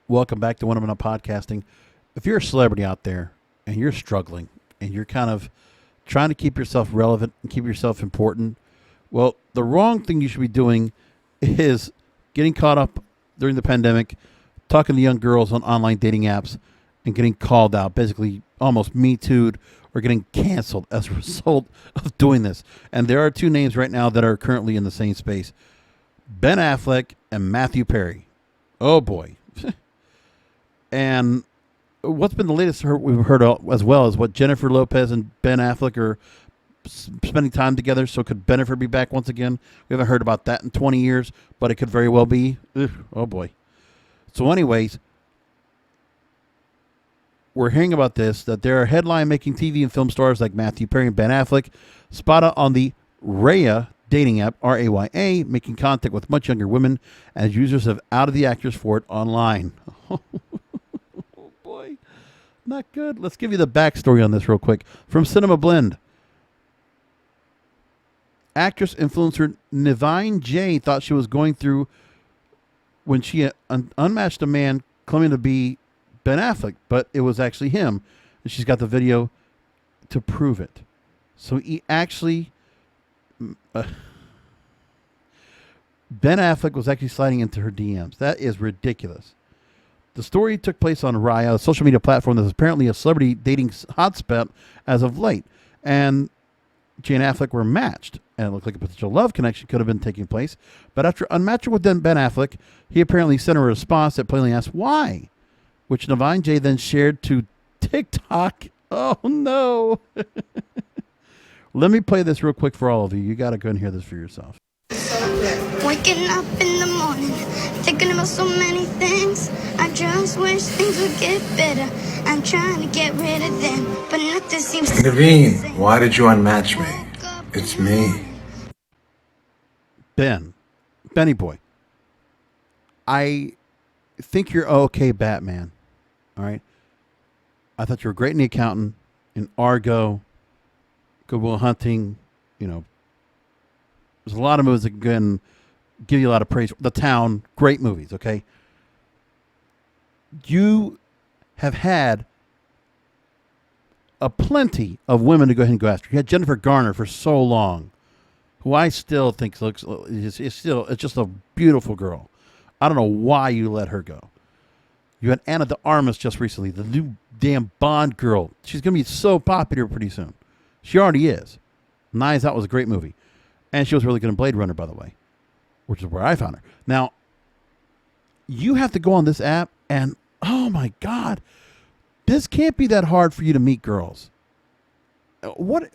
Welcome back to One Up Podcasting. If you're a celebrity out there and you're struggling and you're kind of trying to keep yourself relevant and keep yourself important, well, the wrong thing you should be doing is getting caught up during the pandemic, talking to young girls on online dating apps and getting called out, basically almost Me Too'd or getting canceled as a result of doing this. And there are two names right now that are currently in the same space: Ben Affleck and Matthew Perry. Oh, boy. And what's been the latest we've heard as well is what Jennifer Lopez and Ben Affleck are spending time together. So could Jennifer be back once again? We haven't heard about that in 20 years, but it could very well be. Ugh, oh, boy. So anyways, we're hearing about this, that there are headline-making TV and film stars like Matthew Perry and Ben Affleck spotted on the Raya dating app, Raya, making contact with much younger women as users have outed the actors for it online. Oh, boy. Not good. Let's give you the backstory on this real quick. From Cinema Blend. Actress influencer Navine J thought she was going through when she unmatched a man claiming to be Ben Affleck, but it was actually him. And she's got the video to prove it. So he actually... Ben Affleck was actually sliding into her DMs. That is ridiculous. The story took place on Raya, a social media platform that is apparently a celebrity dating hotspot as of late. And Jane Affleck were matched, and it looked like a potential love connection could have been taking place. But after unmatching with Ben Affleck, he apparently sent her a response that plainly asked why, which Navine J then shared to TikTok. Oh, no. Let me play this real quick for all of you. You got to go and hear this for yourself. Waking up in the morning, thinking about so many things. I just wish things would get better. I'm trying to get rid of them, but nothing seems to... Naveen, why did you unmatch me? It's me. Benny boy, I think you're okay, Batman. All right? I thought you were great in The Accountant, in Argo, Good Will Hunting. You know, there's a lot of movies that can give you a lot of praise. The Town, great movies, okay? You have had a plenty of women to go ahead and go after. You had Jennifer Garner for so long, who I still think is just a beautiful girl. I don't know why you let her go. You had Anna de Armas just recently, the new damn Bond girl. She's going to be so popular pretty soon. She already is. Knives Out was a great movie. And she was really good in Blade Runner, by the way, which is where I found her. Now, you have to go on this app and, oh my God, this can't be that hard for you to meet girls. What?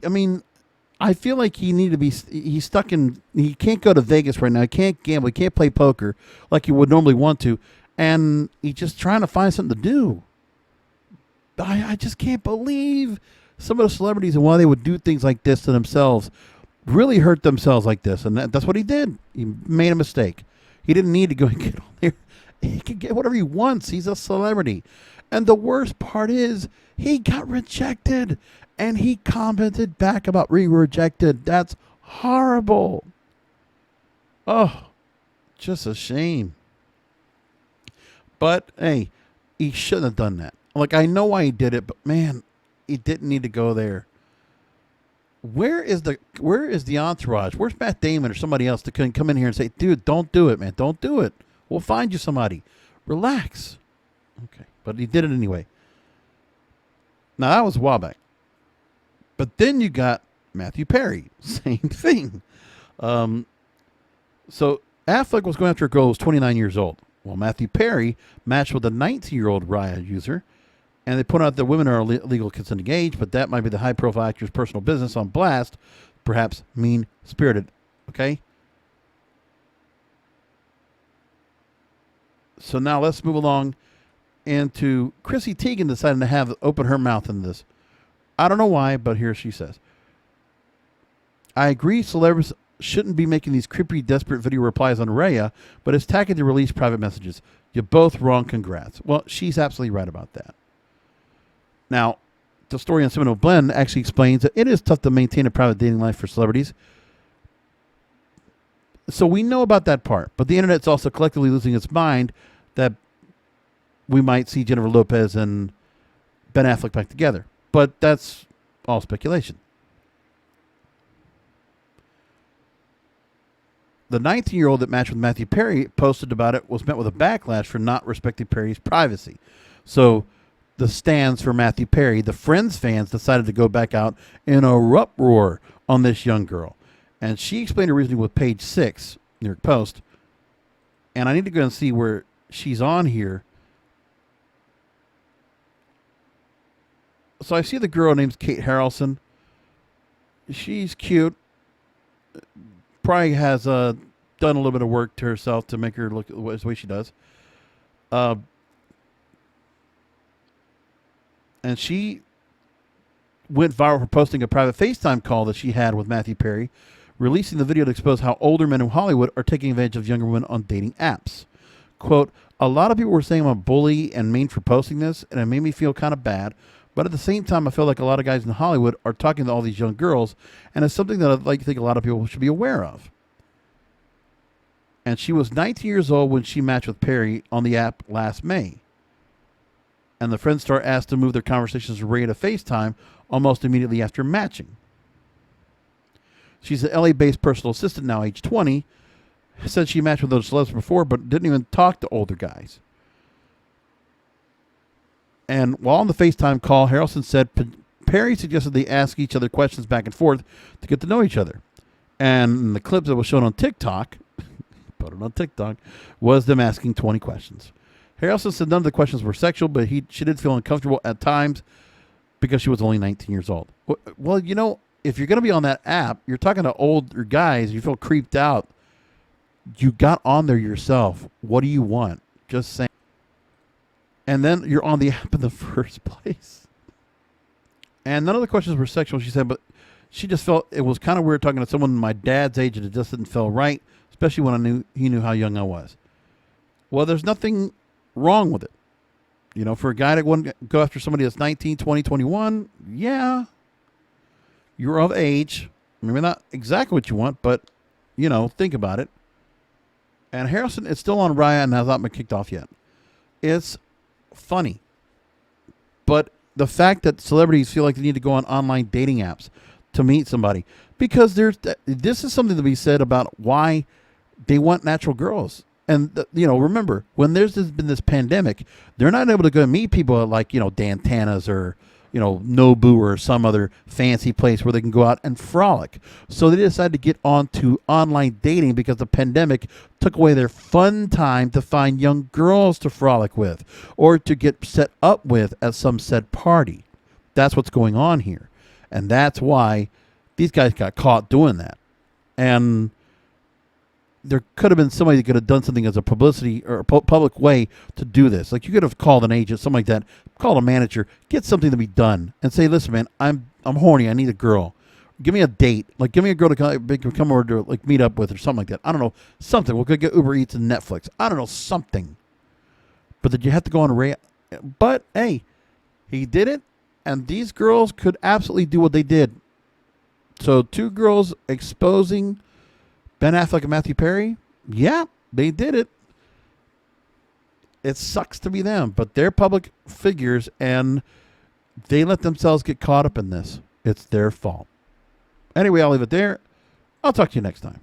I mean, I feel like he's stuck in, he can't go to Vegas right now. He can't gamble. He can't play poker like he would normally want to. And he's just trying to find something to do. I just can't believe some of the celebrities and why they would do things like this to themselves, really hurt themselves like this. And that's what he did. He made a mistake. He didn't need to go and get on there. He can get whatever he wants. He's a celebrity. And the worst part is he got rejected. And he commented back about rejected. That's horrible. Oh, just a shame. But, hey, he shouldn't have done that. Like, I know why he did it, but, man, he didn't need to go there. Where is the entourage? Where's Matt Damon or somebody else that couldn't come in here and say, dude, don't do it, man. Don't do it. We'll find you somebody. Relax. Okay. But he did it anyway. Now, that was a while back. But then you got Matthew Perry. Same thing. So Affleck was going after a girl who was 29 years old. Well, Matthew Perry matched with a 19-year-old Raya user. And they point out that women are legal consenting age, but that might be the high-profile actor's personal business on blast, perhaps mean-spirited. Okay? So now let's move along into Chrissy Teigen deciding to open her mouth in this. I don't know why, but here she says, I agree celebrities shouldn't be making these creepy, desperate video replies on Raya, but it's tacky to release private messages. You're both wrong, congrats. Well, she's absolutely right about that. Now, the story on Seminole Blend actually explains that it is tough to maintain a private dating life for celebrities. So we know about that part, but the internet's also collectively losing its mind that we might see Jennifer Lopez and Ben Affleck back together. But that's all speculation. The 19-year-old that matched with Matthew Perry posted about it was met with a backlash for not respecting Perry's privacy. So the stands for Matthew Perry, the Friends fans, decided to go back out in a uproar on this young girl. And she explained her reasoning with page 6, New York Post. And I need to go and see where she's on here. So I see the girl named Kate Harrelson. She's cute. Probably has done a little bit of work to herself to make her look the way she does. And she went viral for posting a private FaceTime call that she had with Matthew Perry, releasing the video to expose how older men in Hollywood are taking advantage of younger women on dating apps. Quote, a lot of people were saying I'm a bully and mean for posting this, and it made me feel kind of bad. But at the same time, I feel like a lot of guys in Hollywood are talking to all these young girls, and it's something that I'd like to think a lot of people should be aware of. And she was 19 years old when she matched with Perry on the app last May. And the Friends star asked to move their conversations to Raya to FaceTime almost immediately after matching. She's an LA-based personal assistant now, age 20. Said she matched with those celebs before, but didn't even talk to older guys. And while on the FaceTime call, Harrelson said Perry suggested they ask each other questions back and forth to get to know each other. And the clips that was shown on TikTok, put it on TikTok, was them asking 20 questions. Harrelson said none of the questions were sexual, but she did feel uncomfortable at times because she was only 19 years old. Well, you know, if you're going to be on that app, you're talking to older guys, you feel creeped out. You got on there yourself. What do you want? Just saying. And then you're on the app in the first place. And none of the questions were sexual, she said, but she just felt it was kind of weird talking to someone my dad's age and it just didn't feel right, especially when he knew how young I was. Well, there's nothing wrong with it. You know, for a guy to go after somebody that's 19, 20, 21, yeah, you're of age. Maybe not exactly what you want, but, you know, think about it. And Harrelson is still on Raya and has not been kicked off yet. It's funny. But the fact that celebrities feel like they need to go on online dating apps to meet somebody, because this is something to be said about why they want natural girls. And, you know, remember, when there's been this pandemic, they're not able to go meet people at, like, you know, Dan Tana's or, you know, Nobu or some other fancy place where they can go out and frolic. So they decided to get onto online dating because the pandemic took away their fun time to find young girls to frolic with or to get set up with at some said party. That's what's going on here. And that's why these guys got caught doing that. And there could have been somebody that could have done something as a publicity or a public way to do this. Like, you could have called an agent, something like that, call a manager, get something to be done, and say, listen, man, I'm horny. I need a girl. Give me a date. Like, give me a girl to come over to, like, meet up with or something like that. I don't know. Something. We'll go get Uber Eats and Netflix. I don't know. Something. But did you have to go on a Raya? But, hey, he did it, and these girls could absolutely do what they did. So 2 girls exposing Ben Affleck and Matthew Perry, yeah, they did it. It sucks to be them, but they're public figures and they let themselves get caught up in this. It's their fault. Anyway, I'll leave it there. I'll talk to you next time.